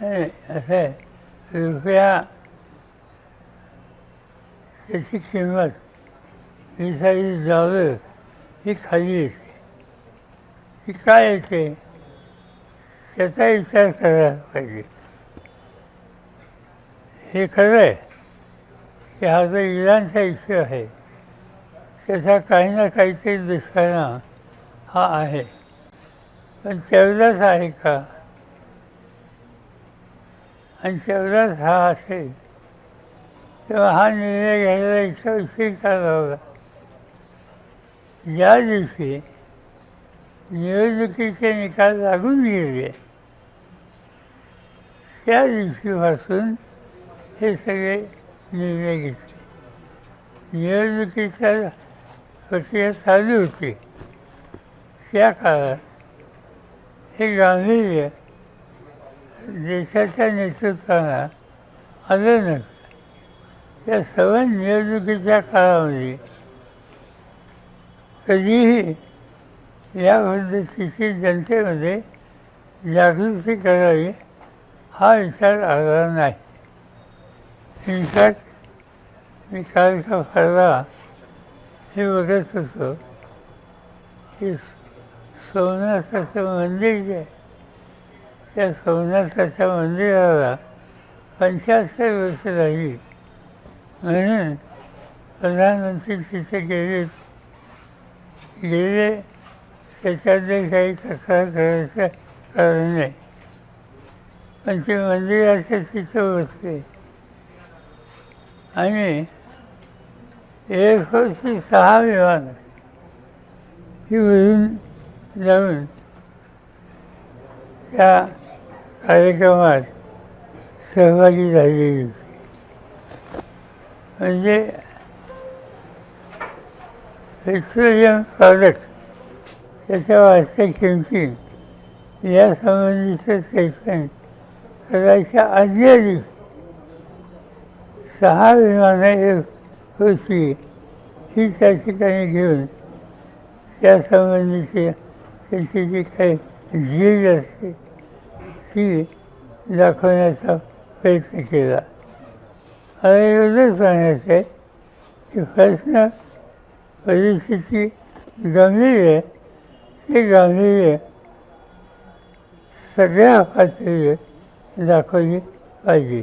असं आहे, रुपया त्याची किंमत $20 ही खाली येते. ती काय येते त्याचा विचार करायला पाहिजे. हे खरं आहे की हा जो इराणचा इश्यू आहे त्याचा काही ना काहीतरी दुष्परिणाम हा आहे, पण तेवढाच आहे का? आणि तेवढाच हा असेल तेव्हा हा निर्णय घ्यायला इतका उशीर का लावला? ज्या दिवशी निवडणुकीचे निकाल लागून गेले त्या दिवशीपासून हे सगळे निर्णय घेतले. निवडणुकीच्या प्रक्रिया चालू होती त्या काळात हे गांभीर्य देशाच्या नेतृत्वाला आलं नसतं. त्या सर्व निवडणुकीच्या काळामध्ये कधीही या पद्धतीची जनतेमध्ये जागृती करावी हा विचार आला नाही. इनफॅक्ट मी काल का परवा हे बघत होतो की सोमनाथाचं मंदिर जे आहे त्या सोमनाथाच्या मंदिराला 75 वर्ष झाली म्हणून प्रधानमंत्री तिथे गेले त्याच्यातले काही तक्रार करायचं कारण नाही, पण ते मंदिराच्या तिथं बसले आणि एअरफोर्सची 6 विमानं ही उडून जाऊन त्या कार्यक्रमात सहभागी झालेली होती. म्हणजे पेट्रोलियम प्रॉडक्ट त्याच्या वाढत्या किमती यासंबंधीचं स्टेटमेंट करायच्या आदल्या दिवशी 6 विमानं होती ही त्या ठिकाणी घेऊन त्यासंबंधीची त्याची जी काही झीज असते ती दाखवण्याचा प्रयत्न केला. मला एवढंच सांगायचं आहे की प्रश्न परिस्थिती गंभीर आहे, ते गांभीर्य सगळ्या पातळीवर दाखवली पाहिजे.